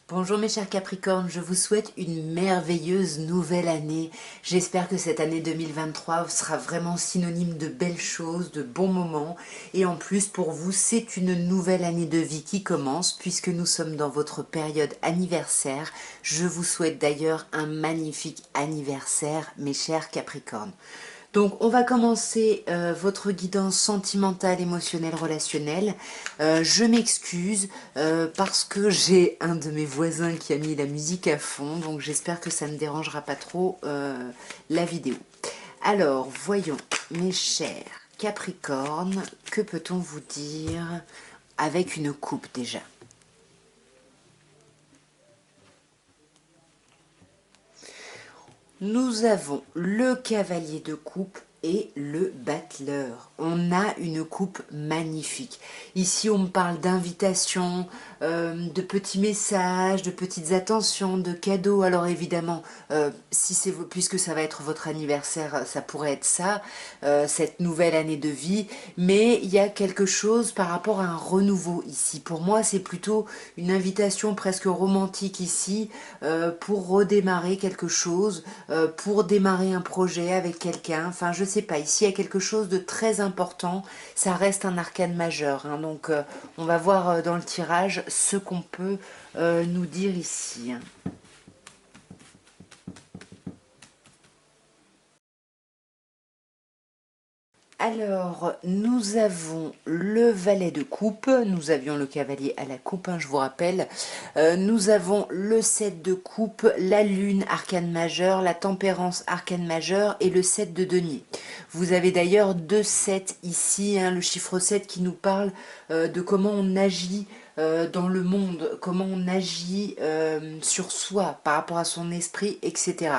Bonjour mes chers Capricornes, je vous souhaite une merveilleuse nouvelle année. J'espère que cette année 2023 sera vraiment synonyme de belles choses, de bons moments. Et en plus, pour vous, c'est une nouvelle année de vie qui commence puisque nous sommes dans votre période anniversaire. Je vous souhaite d'ailleurs un magnifique anniversaire, mes chers Capricornes. Donc, on va commencer votre guidance sentimentale, émotionnelle, relationnelle. Je m'excuse parce que j'ai un de mes voisins qui a mis la musique à fond, donc j'espère que ça ne dérangera pas trop la vidéo. Alors, voyons, mes chers Capricornes, que peut-on vous dire avec une coupe déjà? Nous avons le cavalier de coupe et le battleur. On a une coupe magnifique. Ici, on me parle d'invitations, de petits messages, de petites attentions, de cadeaux. Alors évidemment, puisque ça va être votre anniversaire, ça pourrait être ça, cette nouvelle année de vie. Mais il y a quelque chose par rapport à un renouveau ici. Pour moi, c'est plutôt une invitation presque romantique ici pour redémarrer quelque chose, pour démarrer un projet avec quelqu'un. Enfin, je sais pas, ici il y a quelque chose de très important. Ça reste un arcane majeur, hein, donc on va voir dans le tirage ce qu'on peut nous dire ici. Alors, nous avons le valet de coupe, nous avions le cavalier à la coupe, hein, je vous rappelle. Nous avons le 7 de coupe, la lune arcane majeure, la tempérance arcane majeure et le 7 de denier. Vous avez d'ailleurs deux 7 ici, hein, le chiffre 7 qui nous parle de comment on agit dans le monde, comment on agit sur soi par rapport à son esprit, etc.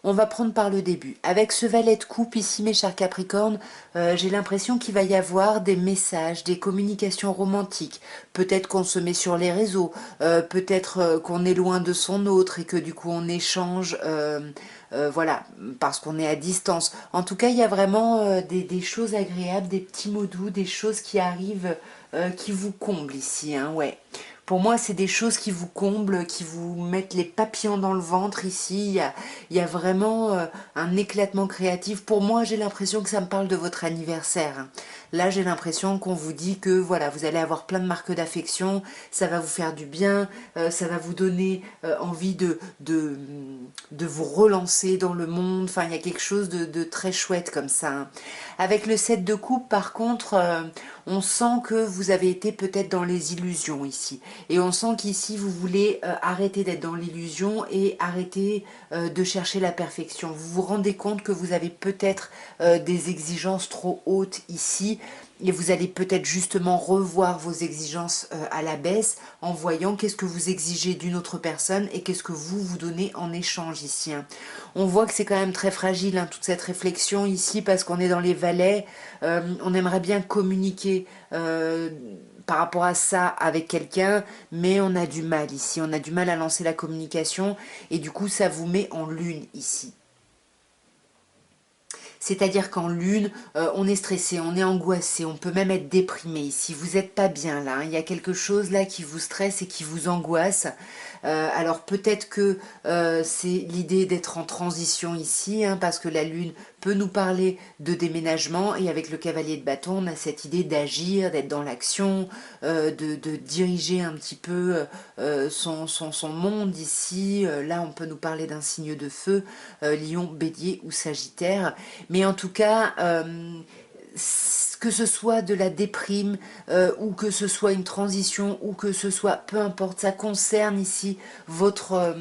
On va prendre par le début. Avec ce valet de coupe ici, mes chers Capricornes, j'ai l'impression qu'il va y avoir des messages, des communications romantiques. Peut-être qu'on se met sur les réseaux, peut-être qu'on est loin de son autre et que du coup on échange, voilà, parce qu'on est à distance. En tout cas, il y a vraiment des choses agréables, des petits mots doux, des choses qui arrivent, qui vous comblent ici, hein, ouais. Pour moi, c'est des choses qui vous comblent, qui vous mettent les papillons dans le ventre ici. Il y a vraiment un éclatement créatif. Pour moi, j'ai l'impression que ça me parle de votre anniversaire, hein. Là, j'ai l'impression qu'on vous dit que voilà, vous allez avoir plein de marques d'affection, ça va vous faire du bien, ça va vous donner envie de vous relancer dans le monde. Enfin, il y a quelque chose de très chouette comme ça, hein. Avec le 7 de coupe, par contre, on sent que vous avez été peut-être dans les illusions ici. Et on sent qu'ici, vous voulez arrêter d'être dans l'illusion et arrêter de chercher la perfection. Vous vous rendez compte que vous avez peut-être des exigences trop hautes ici et vous allez peut-être justement revoir vos exigences à la baisse en voyant qu'est-ce que vous exigez d'une autre personne et qu'est-ce que vous donnez en échange ici, hein. On voit que c'est quand même très fragile, hein, toute cette réflexion ici parce qu'on est dans les valets. On aimerait bien communiquer par rapport à ça avec quelqu'un, mais on a du mal ici, on a du mal à lancer la communication et du coup ça vous met en lune ici. C'est-à-dire qu'en lune, on est stressé, on est angoissé, on peut même être déprimé ici. Vous n'êtes pas bien là, hein. Il y a quelque chose là qui vous stresse et qui vous angoisse. Alors peut-être que c'est l'idée d'être en transition ici, hein, parce que la lune peut nous parler de déménagement et avec le cavalier de bâton, on a cette idée d'agir, d'être dans l'action, de diriger un petit peu son monde ici. Là, on peut nous parler d'un signe de feu, Lion, Bélier ou Sagittaire. Mais en tout cas, que ce soit de la déprime ou que ce soit une transition ou que ce soit, peu importe, ça concerne ici votre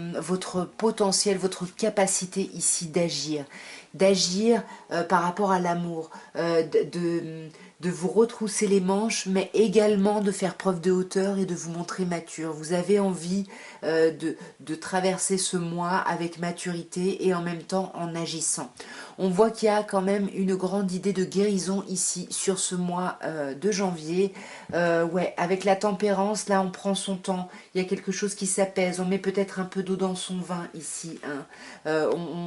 potentiel, votre capacité ici d'agir par rapport à l'amour, de vous retrousser les manches, mais également de faire preuve de hauteur et de vous montrer mature. Vous avez envie de traverser ce mois avec maturité et en même temps en agissant. On voit qu'il y a quand même une grande idée de guérison ici sur ce mois de janvier. Ouais, avec la tempérance, là on prend son temps, il y a quelque chose qui s'apaise, on met peut-être un peu d'eau dans son vin ici, hein.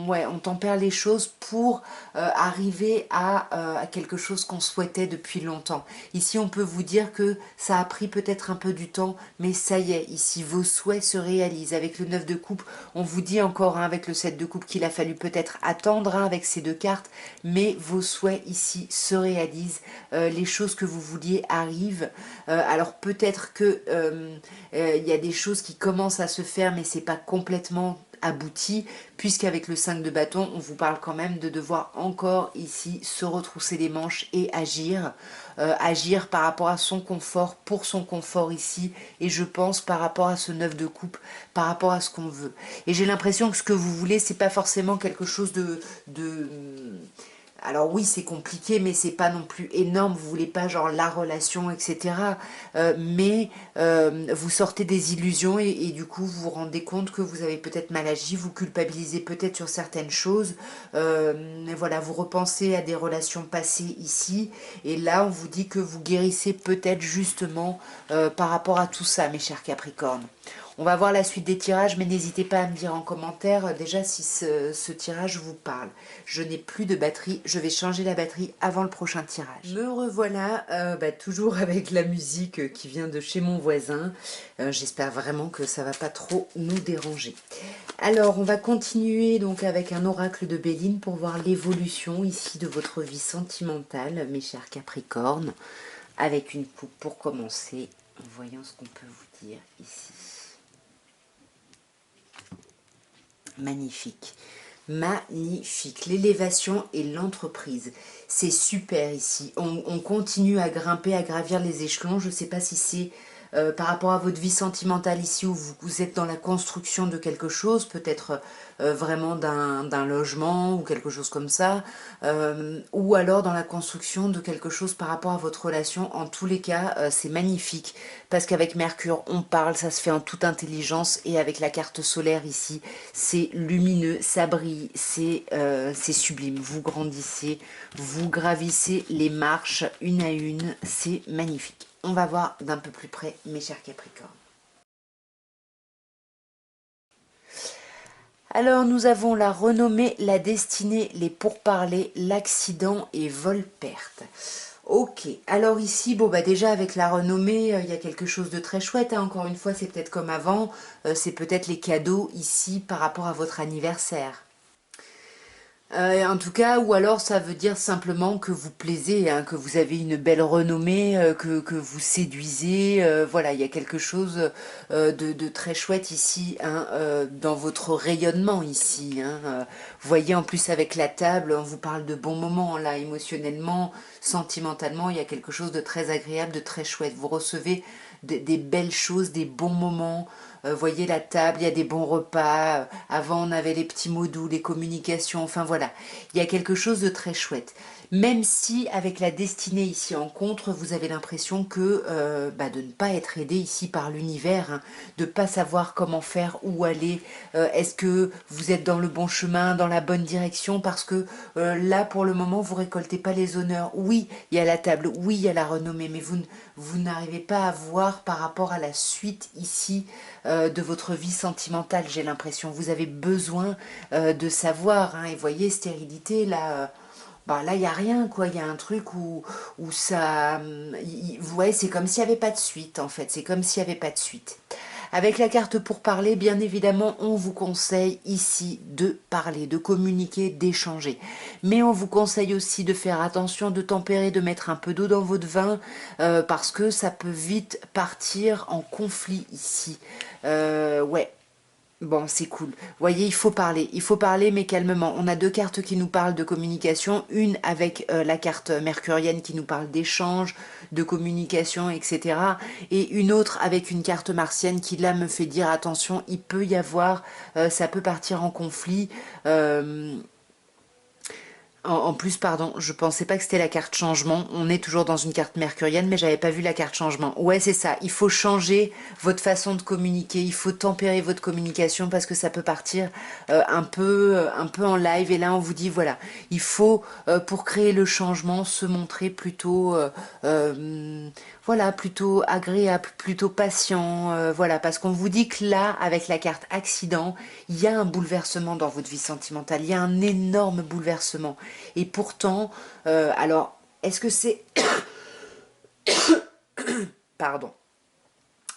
Ouais, on tempère les choses pour arriver à quelque chose qu'on souhaitait depuis longtemps. Ici, on peut vous dire que ça a pris peut-être un peu du temps, mais ça y est, ici, vos souhaits se réalisent. Avec le 9 de coupe, on vous dit encore, hein, avec le 7 de coupe, qu'il a fallu peut-être attendre, hein, avec ces deux cartes, mais vos souhaits ici se réalisent. Les choses que vous vouliez arrivent. Alors peut-être que il y a des choses qui commencent à se faire, mais c'est pas complètement abouti, puisqu'avec le 5 de bâton, on vous parle quand même de devoir encore ici se retrousser les manches et agir. Agir par rapport à son confort, pour son confort ici, et je pense par rapport à ce 9 de coupe, par rapport à ce qu'on veut. Et j'ai l'impression que ce que vous voulez, c'est pas forcément quelque chose de alors oui, c'est compliqué, mais c'est pas non plus énorme. Vous voulez pas genre la relation, etc. Mais vous sortez des illusions et du coup vous vous rendez compte que vous avez peut-être mal agi, vous culpabilisez peut-être sur certaines choses. Voilà, vous repensez à des relations passées ici. Et là, on vous dit que vous guérissez peut-être justement par rapport à tout ça, mes chers Capricornes. On va voir la suite des tirages, mais n'hésitez pas à me dire en commentaire déjà si ce tirage vous parle. Je n'ai plus de batterie, je vais changer la batterie avant le prochain tirage. Me revoilà, toujours avec la musique qui vient de chez mon voisin. J'espère vraiment que ça va pas trop nous déranger. Alors, on va continuer donc avec un oracle de Béline pour voir l'évolution ici de votre vie sentimentale, mes chers Capricornes. Avec une coupe pour commencer. Voyons ce qu'on peut vous dire ici. Magnifique, magnifique, l'élévation et l'entreprise, c'est super ici, on continue à grimper, à gravir les échelons. Je ne sais pas si c'est par rapport à votre vie sentimentale ici où vous êtes dans la construction de quelque chose, peut-être vraiment d'un logement ou quelque chose comme ça, ou alors dans la construction de quelque chose par rapport à votre relation. En tous les cas, c'est magnifique parce qu'avec Mercure, on parle, ça se fait en toute intelligence, et avec la carte solaire ici, c'est lumineux, ça brille, c'est sublime. Vous grandissez, vous gravissez les marches une à une, c'est magnifique. On va voir d'un peu plus près, mes chers Capricornes. Alors, nous avons la renommée, la destinée, les pourparlers, l'accident et vol-perte. Ok, alors ici, bon déjà avec la renommée, il y a quelque chose de très chouette, hein. Encore une fois, c'est peut-être comme avant, c'est peut-être les cadeaux ici par rapport à votre anniversaire. En tout cas, ou alors ça veut dire simplement que vous plaisez, hein, que vous avez une belle renommée, que vous séduisez. Voilà, il y a quelque chose de très chouette ici, hein, dans votre rayonnement ici, hein. Vous voyez, en plus avec la table, on vous parle de bons moments, là, émotionnellement, sentimentalement, il y a quelque chose de très agréable, de très chouette. Vous recevez des belles choses, des bons moments. Voyez la table, il y a des bons repas. Avant, on avait les petits mots doux, les communications. Enfin voilà, il y a quelque chose de très chouette. Même si avec la destinée ici en contre, vous avez l'impression que de ne pas être aidé ici par l'univers, hein, de ne pas savoir comment faire, où aller. Est-ce que vous êtes dans le bon chemin, dans la bonne direction? Parce que là, pour le moment, vous récoltez pas les honneurs. Oui, il y a la table, oui, il y a la renommée, mais vous n'arrivez pas à voir par rapport à la suite ici de votre vie sentimentale, j'ai l'impression. Vous avez besoin de savoir, hein, et voyez, stérilité, là... là, il n'y a rien, quoi. Il y a un truc où ça... Vous voyez, c'est comme s'il n'y avait pas de suite, en fait. C'est comme s'il n'y avait pas de suite. Avec la carte pour parler, bien évidemment, on vous conseille ici de parler, de communiquer, d'échanger. Mais on vous conseille aussi de faire attention, de tempérer, de mettre un peu d'eau dans votre vin, parce que ça peut vite partir en conflit ici. Ouais. Bon, c'est cool. Vous voyez, il faut parler, mais calmement. On a deux cartes qui nous parlent de communication, une avec la carte mercurienne qui nous parle d'échange, de communication, etc. Et une autre avec une carte martienne qui, là, me fait dire, attention, il peut y avoir, ça peut partir en conflit. En plus, pardon, je pensais pas que c'était la carte changement. On est toujours dans une carte mercurienne, mais j'avais pas vu la carte changement. Ouais, c'est ça. Il faut changer votre façon de communiquer. Il faut tempérer votre communication parce que ça peut partir un peu en live. Et là, on vous dit, voilà, il faut, pour créer le changement, se montrer plutôt, voilà, plutôt agréable, plutôt patient. Voilà, parce qu'on vous dit que là, avec la carte accident, il y a un bouleversement dans votre vie sentimentale. Il y a un énorme bouleversement. Et pourtant, alors, est-ce que c'est Pardon.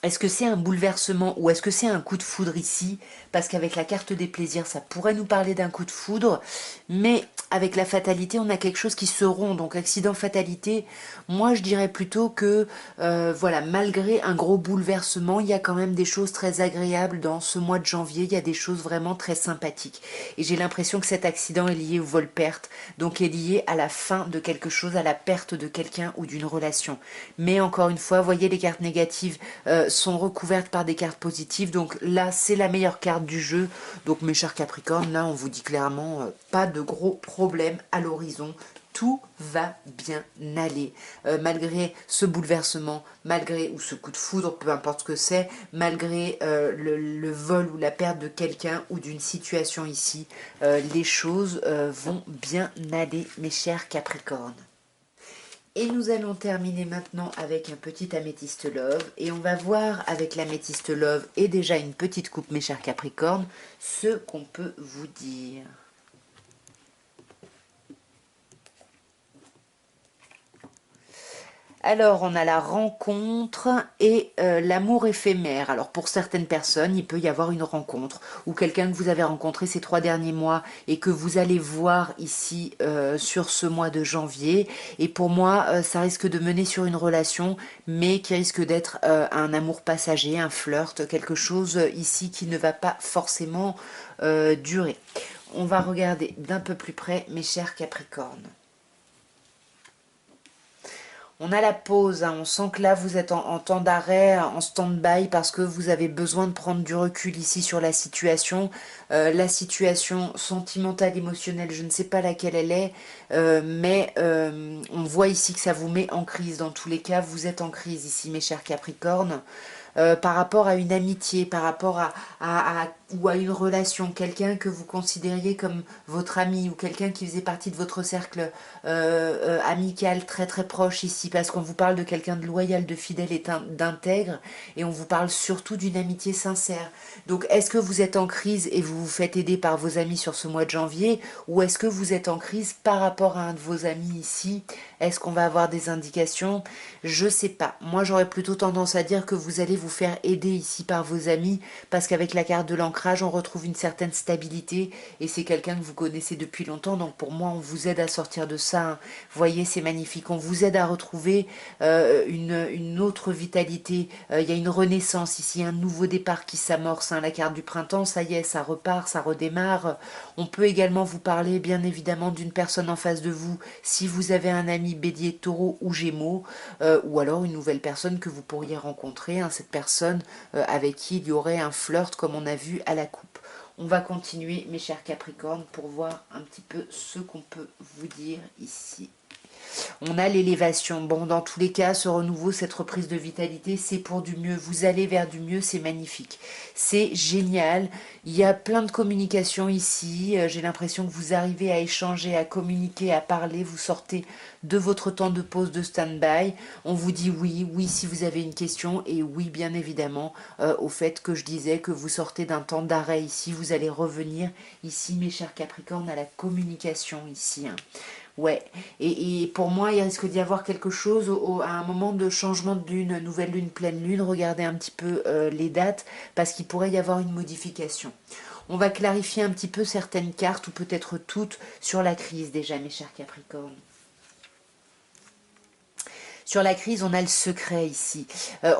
Est-ce que c'est un bouleversement ou est-ce que c'est un coup de foudre ici? Parce qu'avec la carte des plaisirs, ça pourrait nous parler d'un coup de foudre, mais avec la fatalité, on a quelque chose qui se rompt. Donc accident, fatalité, moi je dirais plutôt que, voilà, malgré un gros bouleversement, il y a quand même des choses très agréables dans ce mois de janvier, il y a des choses vraiment très sympathiques. Et j'ai l'impression que cet accident est lié au vol-perte, donc est lié à la fin de quelque chose, à la perte de quelqu'un ou d'une relation. Mais encore une fois, voyez les cartes négatives sont recouvertes par des cartes positives. Donc là, c'est la meilleure carte du jeu. Donc mes chers Capricornes, là, on vous dit clairement, pas de gros problèmes à l'horizon. Tout va bien aller. Malgré ce bouleversement, malgré, ou ce coup de foudre, peu importe ce que c'est, malgré le vol ou la perte de quelqu'un ou d'une situation ici, les choses vont bien aller, mes chers Capricornes. Et nous allons terminer maintenant avec un petit améthyste love. Et on va voir avec l'améthyste love et déjà une petite coupe, mes chers Capricornes, ce qu'on peut vous dire. Alors, on a la rencontre et l'amour éphémère. Alors, pour certaines personnes, il peut y avoir une rencontre ou quelqu'un que vous avez rencontré ces 3 derniers mois et que vous allez voir ici sur ce mois de janvier. Et pour moi, ça risque de mener sur une relation, mais qui risque d'être un amour passager, un flirt, quelque chose ici qui ne va pas forcément durer. On va regarder d'un peu plus près, mes chers Capricornes. On a la pause, hein. On sent que là vous êtes en temps d'arrêt, en stand-by parce que vous avez besoin de prendre du recul ici sur la situation sentimentale, émotionnelle, je ne sais pas laquelle elle est, mais on voit ici que ça vous met en crise. Dans tous les cas, vous êtes en crise ici, mes chers Capricornes. Par rapport à une amitié, par rapport ou à une relation, quelqu'un que vous considériez comme votre ami ou quelqu'un qui faisait partie de votre cercle amical très très proche ici, parce qu'on vous parle de quelqu'un de loyal, de fidèle et d'intègre, et on vous parle surtout d'une amitié sincère. Donc est-ce que vous êtes en crise et vous vous faites aider par vos amis sur ce mois de janvier, ou est-ce que vous êtes en crise par rapport à un de vos amis ici? Est-ce qu'on va avoir des indications? Je sais pas. Moi j'aurais plutôt tendance à dire que vous allez vous faire aider ici par vos amis, parce qu'avec la carte de l'ancrage, on retrouve une certaine stabilité, et c'est quelqu'un que vous connaissez depuis longtemps, donc pour moi, on vous aide à sortir de ça, hein. Vous voyez, c'est magnifique, on vous aide à retrouver une autre vitalité, il y a une renaissance ici, un nouveau départ qui s'amorce, hein. La carte du printemps, ça y est, ça repart, ça redémarre. On peut également vous parler, bien évidemment, d'une personne en face de vous, si vous avez un ami bélier, taureau ou gémeaux, ou alors une nouvelle personne que vous pourriez rencontrer, hein, cette personne avec qui il y aurait un flirt comme on a vu à la coupe. On va continuer, mes chers Capricornes, pour voir un petit peu ce qu'on peut vous dire ici. On a l'élévation. Bon, dans tous les cas, ce renouveau, cette reprise de vitalité, c'est pour du mieux. Vous allez vers du mieux, c'est magnifique. C'est génial. Il y a plein de communication ici. J'ai l'impression que vous arrivez à échanger, à communiquer, à parler. Vous sortez de votre temps de pause, de stand-by. On vous dit oui, oui si vous avez une question, et oui, bien évidemment, au fait que je disais que vous sortez d'un temps d'arrêt ici. Vous allez revenir ici, mes chers Capricornes, à la communication ici, hein. Ouais, et pour moi, il risque d'y avoir quelque chose à un moment de changement de lune, nouvelle lune, pleine lune. Regardez un petit peu les dates, parce qu'il pourrait y avoir une modification. On va clarifier un petit peu certaines cartes, ou peut-être toutes, sur la crise déjà, mes chers Capricornes. Sur la crise, on a le secret ici.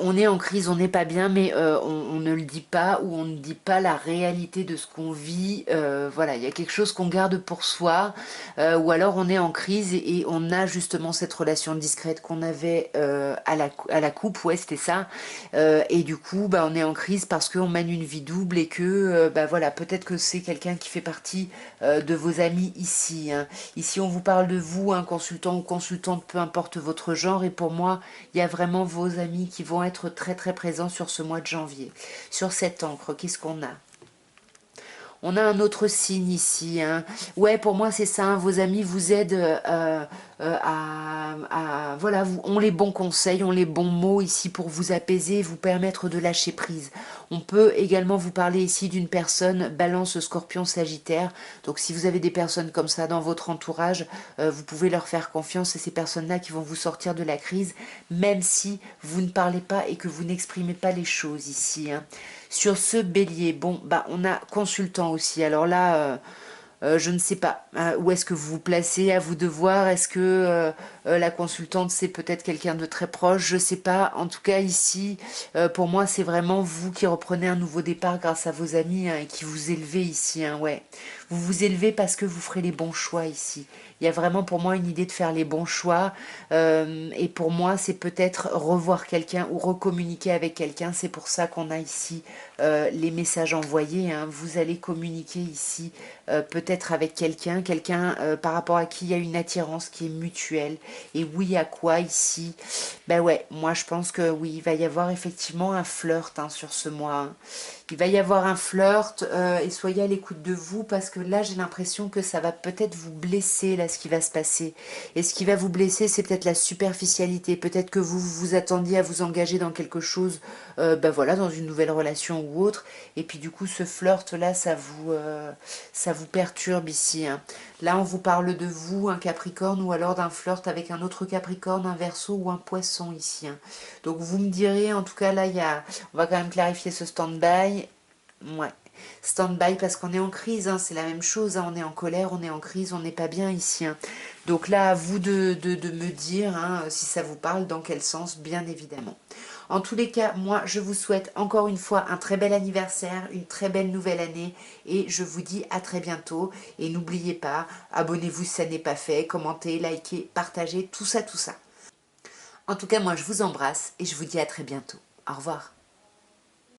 On est en crise, on n'est pas bien, mais on ne le dit pas, ou on ne dit pas la réalité de ce qu'on vit. Voilà, il y a quelque chose qu'on garde pour soi, ou alors on est en crise et on a justement cette relation discrète qu'on avait à la coupe, ouais, c'était ça. Et du coup, bah, on est en crise parce qu'on mène une vie double et que, bah voilà, peut-être que c'est quelqu'un qui fait partie de vos amis ici, hein. Ici, on vous parle de vous, un consultant ou consultante, peu importe votre genre, et pour moi, il y a vraiment vos amis qui vont être très très présents sur ce mois de janvier. Sur cette encre, qu'est-ce qu'on a? On a un autre signe ici, hein. Ouais, pour moi, c'est ça, hein. Vos amis vous aident voilà, ont les bons conseils, ont les bons mots ici pour vous apaiser, vous permettre de lâcher prise. On peut également vous parler ici d'une personne Balance, Scorpion, Sagittaire. Donc si vous avez des personnes comme ça dans votre entourage, vous pouvez leur faire confiance et ces personnes-là qui vont vous sortir de la crise, même si vous ne parlez pas et que vous n'exprimez pas les choses ici, hein. Sur ce Bélier, bon, bah on a consultant aussi. Alors là, je ne sais pas où est-ce que vous vous placez, à vous de voir. Est-ce que la consultante c'est peut-être quelqu'un de très proche, je ne sais pas. En tout cas ici, pour moi c'est vraiment vous qui reprenez un nouveau départ grâce à vos amis, hein, et qui vous élevez ici, hein, ouais. Vous vous élevez parce que vous ferez les bons choix ici. Il y a vraiment pour moi une idée de faire les bons choix, et pour moi c'est peut-être revoir quelqu'un ou recommuniquer avec quelqu'un. C'est pour ça qu'on a ici les messages envoyés, hein. Vous allez communiquer ici peut-être avec quelqu'un, par rapport à qui il y a une attirance qui est mutuelle. Et oui, à quoi ici? Ben ouais, moi je pense que oui, il va y avoir effectivement un flirt, hein, sur ce mois, hein. Il va y avoir un flirt, et soyez à l'écoute de vous parce que là j'ai l'impression que ça va peut-être vous blesser, là, ce qui va se passer. Et ce qui va vous blesser, c'est peut-être la superficialité. Peut-être que vous vous attendiez à vous engager dans quelque chose, ben voilà, dans une nouvelle relation ou autre. Et puis du coup, ce flirt-là, ça vous perturbe ici, hein. Là, on vous parle de vous, un Capricorne, ou alors d'un flirt avec un autre Capricorne, un Verseau ou un Poisson ici, hein. Donc vous me direz, en tout cas là, on va quand même clarifier ce stand-by. Ouais, stand-by parce qu'on est en crise, hein, c'est la même chose, hein, on est en colère, on est en crise, on n'est pas bien ici, hein. Donc là, à vous de me dire, hein, si ça vous parle, dans quel sens, bien évidemment. En tous les cas, moi, je vous souhaite encore une fois un très bel anniversaire, une très belle nouvelle année, et je vous dis à très bientôt. Et n'oubliez pas, abonnez-vous si ça n'est pas fait, commentez, likez, partagez, tout ça, tout ça. En tout cas, moi, je vous embrasse et je vous dis à très bientôt. Au revoir.